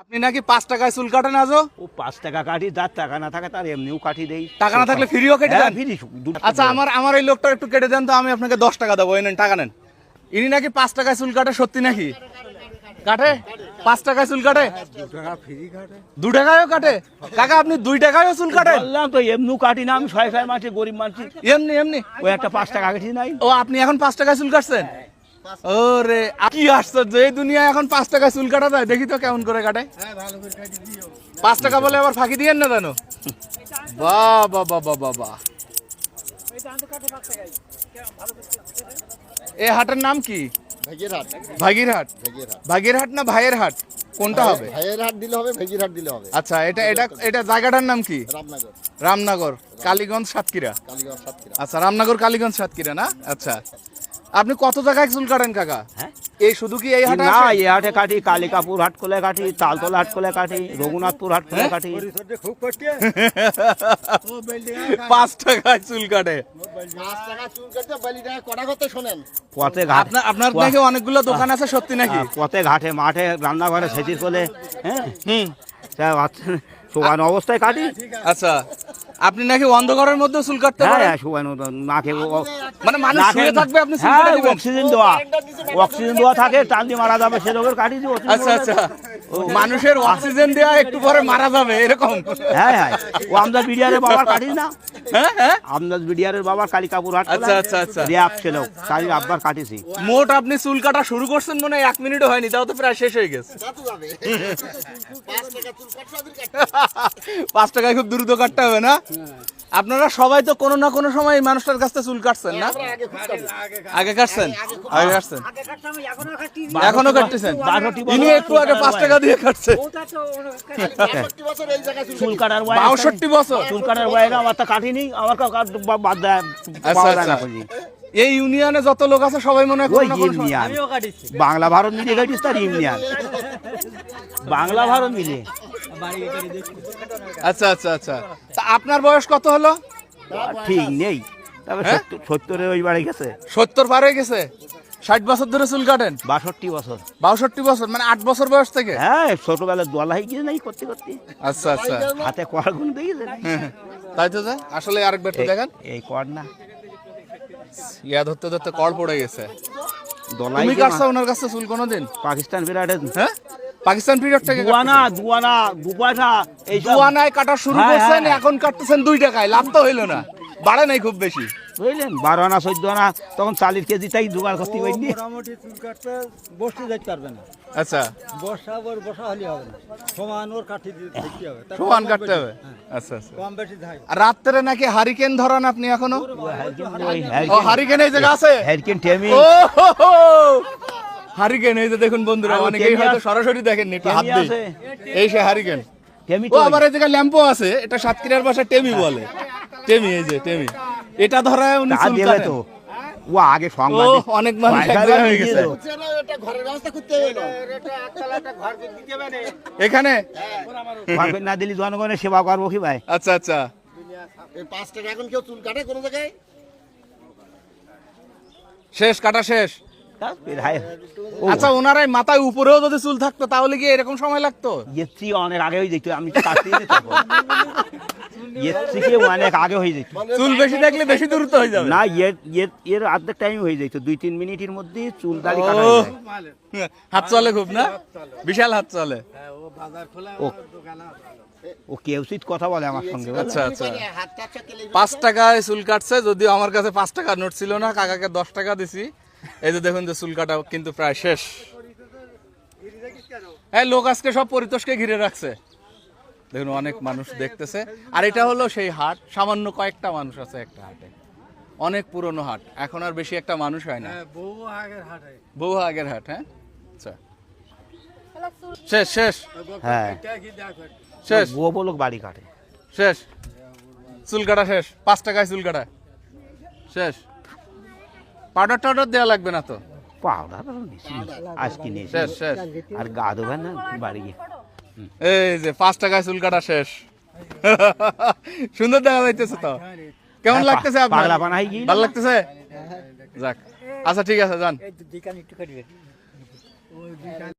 আপনি নাকি 5 টাকায় চুল কাটেন আজও? ও 5 টাকা কাটি, যার টাকা না থাকে তার এমনিও কাটি দেই। টাকা না থাকলে ফ্রিও কেটে দেন? ফ্রি। আচ্ছা আমার এই লোকটা একটু কেটে দেন তো, আমি আপনাকে 10 টাকা দেবো। এই নেন, টাকা নেন। ইনি নাকি 5 টাকায় চুল কাটে, সত্যি নাকি? কাটে 5 টাকায় চুল কাটে? 2 টাকায়ও কাটে? কাকা আপনি 2 টাকায়ও চুল কাটেন? বললাম তো এমনিও কাটি না, আমি ছয় মাসে গরিব মানুষ। এমনি ওই একটা 5 টাকা কাটি নাই। ও আপনি এখন 5 টাকায় চুল কাটছেন? ওরে কি আশ্চর্য, এই দুনিয়ায় এখন 5 টাকায় চুল কাটা যায়? দেখি তো কেমন করে কাটে। 5 টাকা বলে আবার ফাঁকি দিয়েন না জানো? বাহ বাহ বাহ বাহ বাহ বাহ। এই হাটের নাম কি? ভাগীরহাট। ভাগীরহাট না ভাইয়ের হাট, কোনটা হবে? ভাইয়ের হাট দিলে হবে, ভাগীরহাট দিলে হবে। আচ্ছা, এটা জায়গাটার নাম কি? রামনগর। রামনগর, কালীগঞ্জ, সাতক্ষীরা। কালীগঞ্জ, সাতক্ষীরা। আচ্ছা, রামনগর, কালীগঞ্জ, সাতক্ষীরা না? আচ্ছা, আপনি কত জায়গায় চুল কাটেন কাকা? হ্যাঁ? এই শুধু কি এই হাটে না, আসেন? এই হাটে কাটি, কালিকাপুর হাট কোলে কাটি, তালতলা হাট কোলে কাটি, রঘুনাথপুর হাট কোলে কাটি। 5 টাকায় চুল কাটে? 5 টাকা চুল কাটতে বালি টাকা কটা করতে শোনেন? পথে ঘাট, আপনার নাকি অনেকগুলো দোকান আছে, সত্যি নাকি? পথে ঘাটে, মাঠে, রান্নাঘরে, সেচির কোলে। হ্যাঁ, হুম। শোয়ানো অবস্থায় কাটি। আচ্ছা, আপনি নাকি অন্ধকারের মধ্যে চুল কাটতে হ্যাঁ, পারেন? শোয়ানো নাকে, মানে মানুষ শুয়ে থাকবে, আপনি চুল হ্যাঁ, কেটে দিবেন? অক্সিজেন দেওয়া থাকে, টান দিয়ে মারা যাবে, সে রোগের কাটি দিই। আচ্ছা আচ্ছা, মানুষের অক্সিজেন দেওয়া একটু পরে মারা যাবে এরকম? হ্যাঁ হ্যাঁ, ও আমদাদ বিডিআরের বাবার কাটি না? হ্যাঁ হ্যাঁ, আমদাদ বিডিআরের বাবার কালিকাপুর হাট। আচ্ছা আচ্ছা আচ্ছা। রিয়াক ছিল, তাই আব্বার কাটিছি। মোট আপনি চুল কাটা শুরু করছেন মনে হয় 1 মিনিটও হয়নি, তাও তো প্রায় শেষ হয়ে গেছে। তা তো যাবে। 5 টাকা চুল কাটছো আদির কাটতে। 5 টাকায় খুব দ্রুত কাটতে হবে না? আপনারা সবাই তো কোনো না কোনো সময় এই মানুষটার কাছ থেকে চুল কাটছেন না? আমরা আগে খুব কাটি। আগে কাটছেন? আগে কাটছেন, এখনো কাটতেছেন? 62 বছর ইনি একটু আগে 5 টাকা দিয়ে কাটছে। 65 বছর এই জায়গায় চুল চুল কাটার বয়স 62 বছর? চুল কাটার বয়স আমার তো কাটিনি, আমার বাদ দেয়। আচ্ছা পাওয়া যায় আচ্ছা। না খুঁজি। এই ইউনিয়নে যত লোক আছে সবাই মনে হয় ওই কোনো না কোনো সময়- ইউনিয়ন, বাংলা ভারত মিলে কাটিস, তার ইউনিয়ন বাংলা ভারত মিলে। আচ্ছা আচ্ছা আচ্ছা। তা আপনার বয়স কত হলো? ঠিক নেই, তবে হ্যাঁ? 70 ওই বাড়ি গেছে। 70 পার হয়ে গেছে? 60 বছর ধরে চুল কাটেন? 62 বছর। 62 বছর, মানে 8 বছর বয়স থেকে? হ্যাঁ, ছোটবেলায় দোলা হয়ে গিয়ে নাই করতে করতে, আচ্ছা আচ্ছা, হাতে কড় গুণ দেখেছেন? তাই তো যা। আসলে আরেকবার একটু দেখেন, এই কড় না, ইয়া ধরতে ধরতে কল পড়ে গেছে। দোলাই তুমি কাটছো ওনার কাছে চুল কোনোদিন? পাকিস্তান বিরাটের। হ্যাঁ, পাকিস্তান পিরিয়ড থেকে দুয়ানা 2 পয়সা এই দুয়ানায় কাটা শুরু হ্যাঁ, করছেন, হ্যাঁ। এখন কাটতেছেন 2 টাকায়। লাভ তো হইলো না, বাড়ে নাই খুব বেশি। বুঝলেন, 12 আনা 14 আনা তখন 40 কেজি তাই জোগাড় করতে পারিনি। মোটামুটি চুল কাটতে বসতে যেতে পারবে না, আচ্ছা, বসা হলে হবে না, সমান ওর কাঠি দিতে হবে, তার সমান কম কাটতে বেশি, হবে। হ্যাঁ, আচ্ছা আচ্ছা। কম বেশি ধাই। আর রাত্রে নাকি হারিকেন ধরান আপনি এখনো? ওই ও হারিকেন এই জায়গা আছে? হ্যারিকেন টেমি, ও হো হো। হারিকেন এই যে দেখুন বন্ধুরা, আর অনেকেই টেমি হয়তো আছে। সরাসরি দেখেননি, একটু হাত টেমি দিই। আছে। এই সে হারিকেন। টেমি ও আবার এই জায়গায় ল্যাম্পো আছে, এটা সাতক্ষীরার ভাষায় টেমি বলে। টেমি, এই যে টেমি, এটা ধরায় উনি চুল দেবে কাটেন। তো। ও আগে ও সংবাদ অনেক মানুষ এক জায়গায় হয়ে গেছে এটা ঘরের ব্যবস্থা করতে হবে না। এখানে। না দিলি জনগণের সেবা করবো কি ভাই? আচ্ছা আচ্ছা, এই 5 টাকা এখন কেউ চুল কাটে কোনো জায়গায়? শেষ কাটা শেষ। ও, আচ্ছা, ওনারাই মাথায় উপরেও যদি চুল থাকতো তাহলে কি এরকম সময় লাগতো? এর থেকে অনেক আগে হয়ে যেত, আমি তো কাটতে যেতে এর থেকে অনেক আগে হয়ে যেত। চুল বেশি থাকলে বেশি দূরত্ব হয়ে যাবে। না, এর অর্ধেক টাইম হয়ে যেত, 2-3 মিনিটের মধ্যে চুল দাড়ি কাটা হয়ে যায়। হাত চলে খুব না, বিশাল হাত চলে। ও কেউ সিট কথা বলে আমার সঙ্গে। আচ্ছা আচ্ছা, হাতটা চাকলে 5 টাকায় চুল কাটছে, যদিও আমার কাছে 5 টাকার নোট ছিল না, কাকাকে 10 টাকা দিছি। এই যে দেখুন যে চুল কাটা কিন্তু প্রায় শেষ। এই লোক আজকে সব পরিতোষকে ঘিরে রাখছে, দেখুন অনেক মানুষ দেখতেছে। আর এটা হলো সেই হাট, সামান্য কয়েকটা মানুষ আছে একটা হাটে, অনেক পুরনো হাট, এখন আর বেশি একটা মানুষ হয় না। বহু আগের হাটে বহু আগের হাট। হ্যাঁ, আচ্ছা, শেষ শেষ হ্যাঁ, শেষ গো বলক বাড়ি কাটে। শেষ, চুল কাটা শেষ। 5 টাকায় চুল কাটা শেষ। পাউডার টাউডার দেওয়া লাগবে না তো? পাউডার আজকে নিয়েছি, শেষ শেষ। আর গা ধোবেন না বাড়ি গিয়ে। এই যে 5 টাকায় চুল কাটা শেষ। সুন্দর দেখা যাইতেছে তো। কেমন লাগতেছে আপনার? পাগলা বানাই গিয়ে ভালো লাগতেছে? যাক, আচ্ছা ঠিক আছে, যান। এই দিকান একটু কাটবে।